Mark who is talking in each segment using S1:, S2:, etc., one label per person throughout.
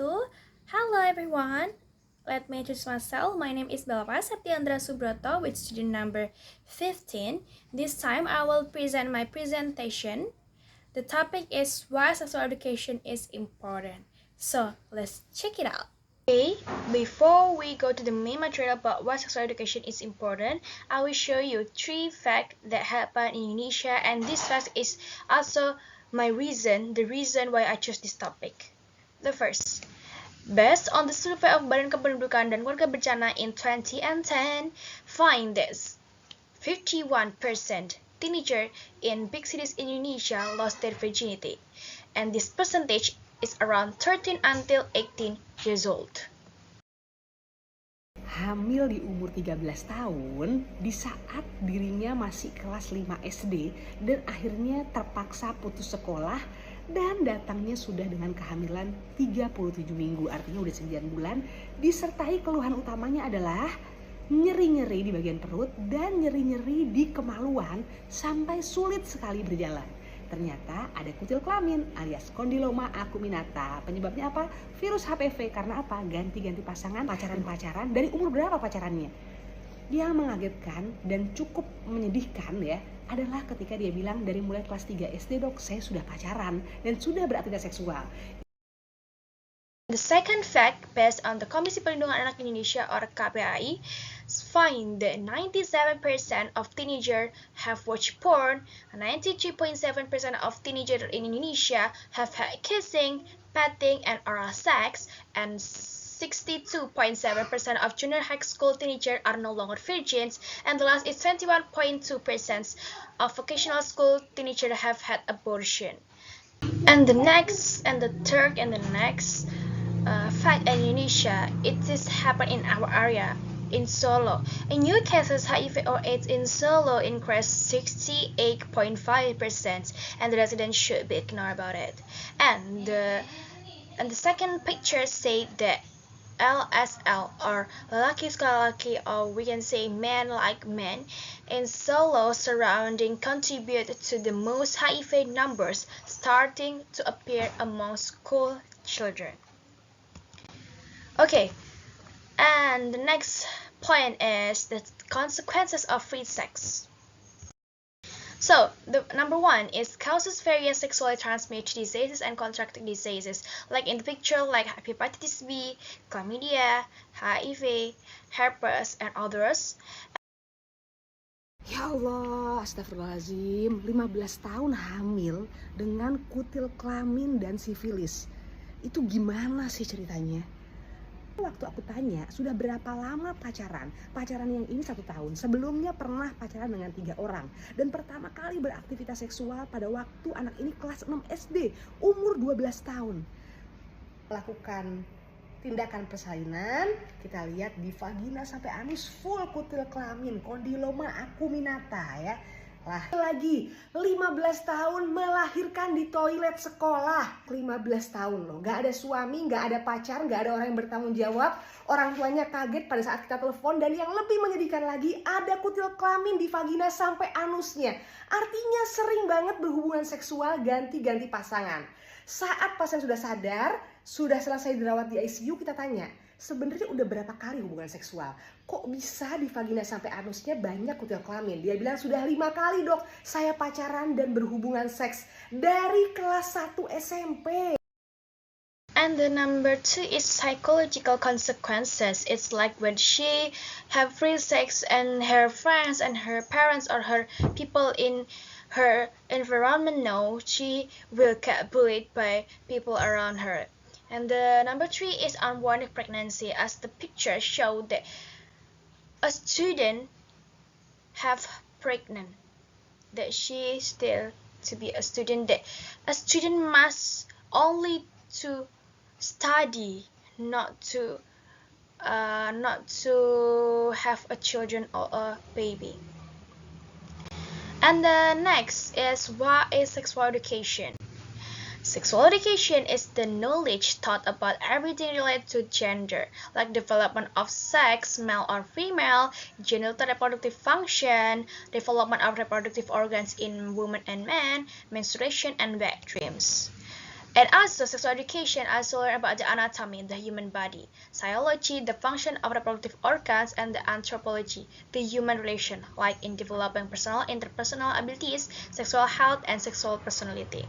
S1: Hello everyone. Let me introduce myself. My name is Belfaya Subroto with student number 15. This time I will present my presentation. The topic is why sexual education is important. So let's check it out. Okay, before we go to the main material about why sexual education is important, I will show you 3 facts that happen in Indonesia, and this fact is also the reason why I chose this topic. The first, based on the survey of Badan Kependudukan dan Keluarga Berencana in 2010, find this 51% teenager in big cities in Indonesia lost their virginity, and this percentage is around 13 until 18 years old.
S2: Hamil di umur 13 tahun di saat dirinya masih kelas 5 SD dan akhirnya terpaksa putus sekolah dan datangnya sudah dengan kehamilan 37 minggu, artinya udah 9 bulan, disertai keluhan utamanya adalah nyeri-nyeri di bagian perut dan nyeri-nyeri di kemaluan sampai sulit sekali berjalan. Ternyata ada kutil kelamin alias kondiloma acuminata. Penyebabnya apa? Virus HPV. Karena apa? Ganti-ganti pasangan, pacaran-pacaran. Dari umur berapa pacarannya? Yang mengagetkan dan cukup menyedihkan ya adalah ketika dia bilang dari mulai kelas 3 SD, dok, saya sudah pacaran dan sudah beraktivitas seksual.
S1: The second fact, based on the Komisi Perlindungan Anak Indonesia or KPAI, find that 97% of teenagers have watched porn, 93.7% of teenagers in Indonesia have had kissing, petting, and oral sex, and 62.7% of junior high school teenagers are no longer virgins, and the last is 21.2% of vocational school teenagers have had abortion. And the third fact in Indonesia, it is happened in our area, in Solo. In new cases, HIV or AIDS in Solo increased 68.5%, and the residents should be ignored about it. And the second picture say that LSL or laki suka laki, or we can say men like men, in Solo surrounding contribute to the most HIV numbers starting to appear among school children. Okay, and the next point is the consequences of free sex. So, the number 1 is causes various sexually transmitted diseases and contracted diseases, like in the picture, like hepatitis B, chlamydia, HIV, herpes, and others.
S2: Ya Allah, astagfirullahaladzim, 15 tahun hamil dengan kutil kelamin dan sifilis. Itu gimana sih ceritanya? Waktu aku tanya, sudah berapa lama pacaran? Pacaran yang ini 1 tahun. Sebelumnya pernah pacaran dengan 3 orang. Dan pertama kali beraktivitas seksual pada waktu anak ini kelas 6 SD, umur 12 tahun. Melakukan tindakan persalinan, kita lihat di vagina sampai anus full kutil kelamin, kondiloma acuminata ya. Lah lagi 15 tahun melahirkan di toilet sekolah. 15 tahun loh, gak ada suami, gak ada pacar, gak ada orang yang bertanggung jawab. Orang tuanya kaget pada saat kita telepon, dan yang lebih menyedihkan lagi, ada kutil kelamin di vagina sampai anusnya. Artinya sering banget berhubungan seksual, ganti-ganti pasangan. Saat pasien sudah sadar, sudah selesai dirawat di ICU, kita tanya, sebenarnya udah berapa kali hubungan seksual? Kok bisa di vagina sampai anusnya banyak kutil kelamin? Dia bilang sudah 5 kali, dok. Saya pacaran dan berhubungan seks dari kelas 1 SMP.
S1: And the number 2 is psychological consequences. It's like when she have free sex and her friends and her parents or her people in her environment know, she will get bullied by people around her. And the number 3 is unwanted pregnancy, as the picture showed that a student have pregnant, that she is still to be a student, that a student must only to study, not to have a children or a baby. And the next is what is sexual education. Sexual education is the knowledge taught about everything related to gender, like development of sex, male or female, genital reproductive function, development of reproductive organs in women and men, menstruation, and wet dreams. And also, sexual education also learn about the anatomy, the human body, psychology, the function of reproductive organs, and the anthropology, the human relation, like in developing personal, interpersonal abilities, sexual health, and sexual personality.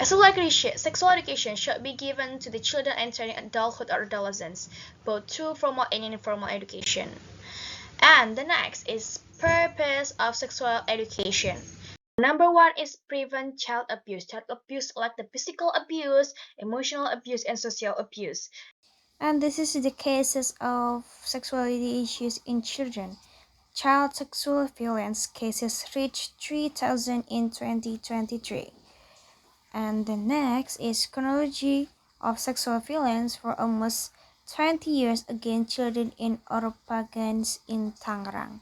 S1: Sexual education should be given to the children entering adulthood or adolescence, both through formal and informal education. And the next is purpose of sexual education. Number one is prevent child abuse. Child abuse like the physical abuse, emotional abuse, and social abuse. And this is the cases of sexuality issues in children. Child sexual violence cases reached 3,000 in 2023. And the next is chronology of sexual violence for almost 20 years against children in Oropagens in Tangerang.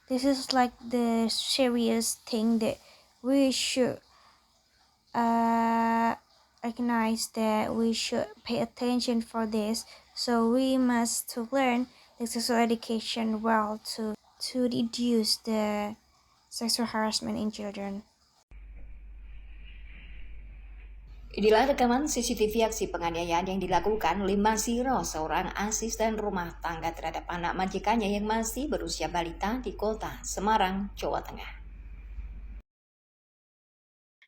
S1: This is like the serious thing that we should recognize, that we should pay attention for this. So we must to learn the sexual education well to reduce the sexual harassment in children.
S3: Inilah rekaman CCTV aksi penganiayaan yang dilakukan Lima Siro, seorang asisten rumah tangga terhadap anak majikannya yang masih berusia balita di kota Semarang, Jawa Tengah.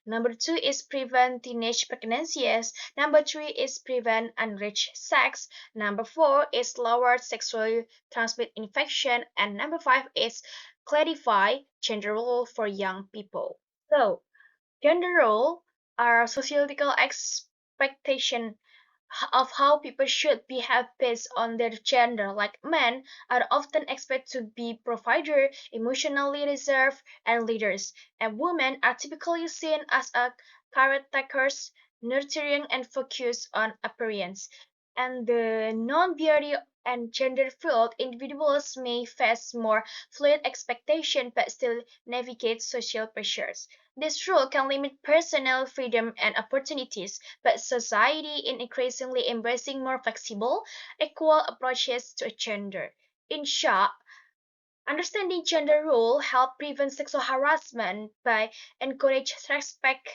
S1: Number two is prevent teenage pregnancies. Number three is prevent unreached sex. Number four is lower sexually transmitted infection. And number five is clarify gender role for young people. So, gender role are sociological expectation of how people should behave based on their gender. Like men are often expected to be provider, emotionally reserved, and leaders, and women are typically seen as a caretakers, nurturing and focused on appearance. And the non-binary and gender-fluid individuals may face more fluid expectation but still navigate social pressures. This rule can limit personal freedom and opportunities, but society is increasingly embracing more flexible, equal approaches to gender. In short, understanding gender role help prevent sexual harassment by encourage respect,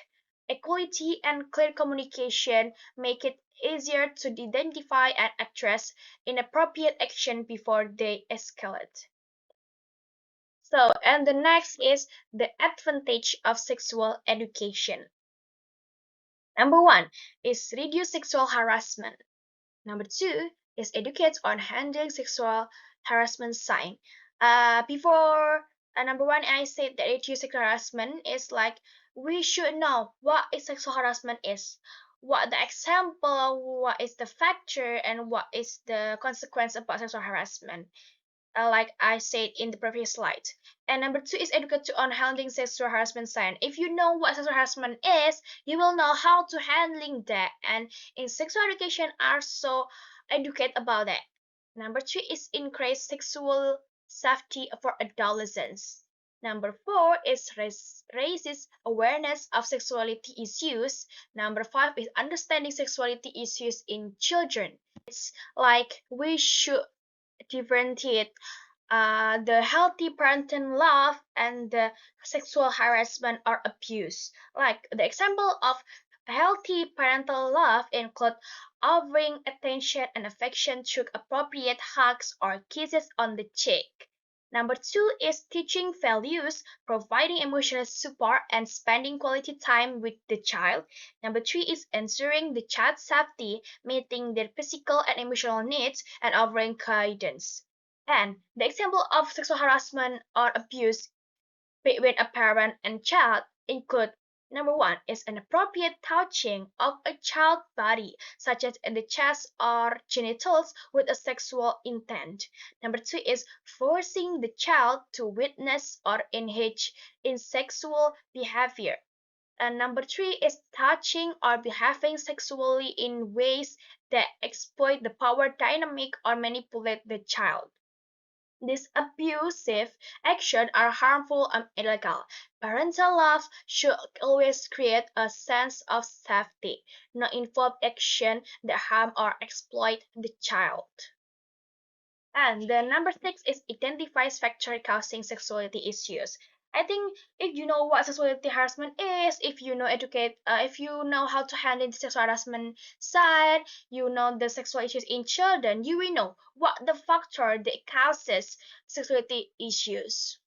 S1: equality, and clear communication, make it easier to identify and address inappropriate action before they escalate. So, and the next is the advantage of sexual education. Number one is reduce sexual harassment. Number two is educate on handling sexual harassment sign. Before number one, I said that reduce sexual harassment is like we should know what is sexual harassment is, what the example, what is the factor, and what is the consequence about sexual harassment, like I said in the previous slide. And number two is educate on handling sexual harassment sign. If you know what sexual harassment is, you will know how to handling that. And in sexual education, also educate about that. Number three is increase sexual safety for adolescents. Number four is raises awareness of sexuality issues. Number five is understanding sexuality issues in children. It's like we should differentiate the healthy parenting love and the sexual harassment or abuse. Like the example of healthy parental love include offering attention and affection through appropriate hugs or kisses on the cheek. Number two is teaching values, providing emotional support, and spending quality time with the child. Number three is ensuring the child's safety, meeting their physical and emotional needs, and offering guidance. And the example of sexual harassment or abuse between a parent and child include number one is inappropriate touching of a child's body, such as in the chest or genitals with a sexual intent. Number two is forcing the child to witness or engage in sexual behavior. And number three is touching or behaving sexually in ways that exploit the power dynamic or manipulate the child. These abusive actions are harmful and illegal. Parental love should always create a sense of safety, not involve action that harm or exploit the child. And the number six is identifies factors causing sexuality issues. I think if you know what sexuality harassment is, if you know if you know how to handle the sexual harassment side, you know the sexual issues in children, you will know what the factor that causes sexuality issues.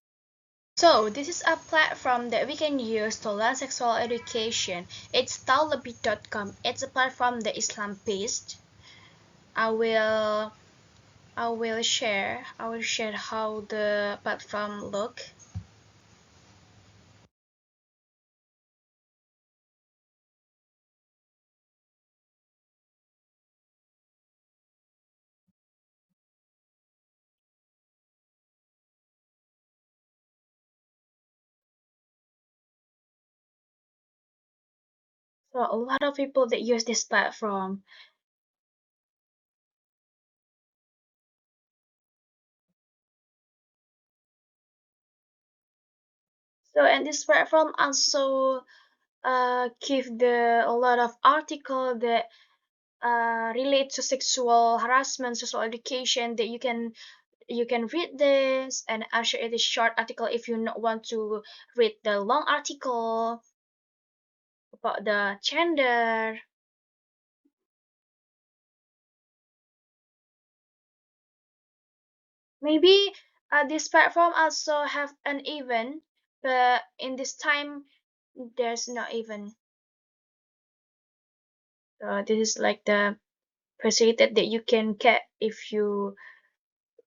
S1: So this is a platform that we can use to learn sexual education. It's taulebi.com. It's a platform that Islam based. I will I will share how the platform look. So a lot of people that use this platform. So and this platform also give the a lot of article that relate to sexual harassment, sexual education that you can read this, and I'll share this short article if you not want to read the long article about the gender. Maybe this platform also have an event, but in this time there's no event. This is like the facility that you can get if you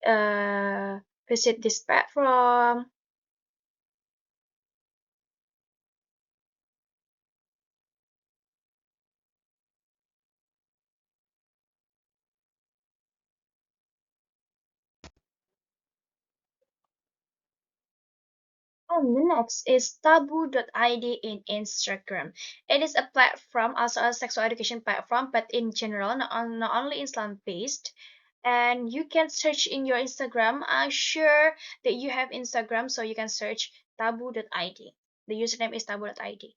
S1: uh, visit this platform. And the next is taboo.id in Instagram. It is a platform, also a sexual education platform, but in general, not only Islam based. And you can search in your Instagram. I'm sure that you have Instagram, so you can search taboo.id. The username is taboo.id.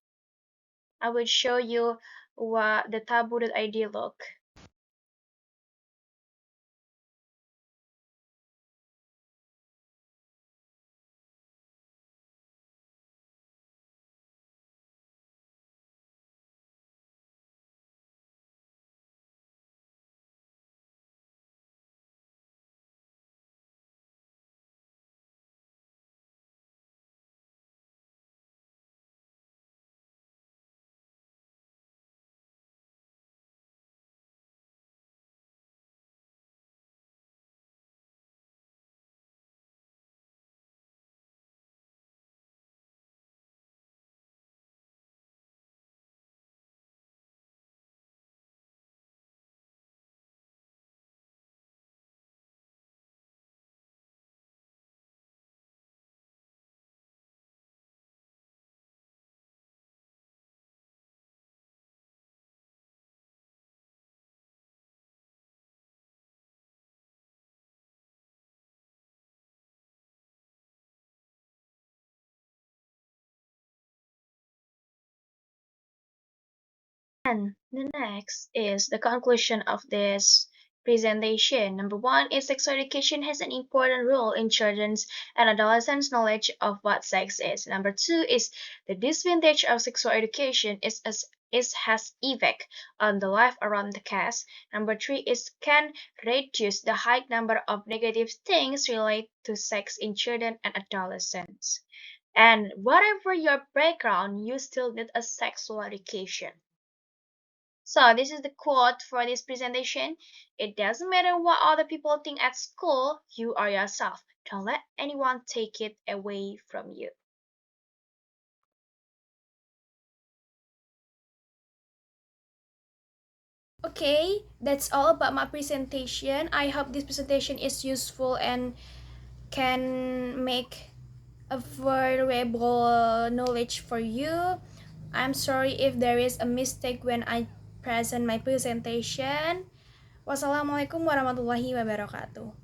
S1: I will show you what the taboo.id look. And the next is the conclusion of this presentation. Number one is sexual education has an important role in children's and adolescents' knowledge of what sex is. Number two is the disadvantage of sexual education is has effect on the life around the cast. Number three is can reduce the high number of negative things related to sex in children and adolescents. And whatever your background, you still need a sexual education. So this is the quote for this presentation. It doesn't matter what other people think at school, you are yourself. Don't let anyone take it away from you. Okay, that's all about my presentation. I hope this presentation is useful and can make a valuable knowledge for you. I'm sorry if there is a mistake when I present my presentation. Wassalamualaikum warahmatullahi wabarakatuh.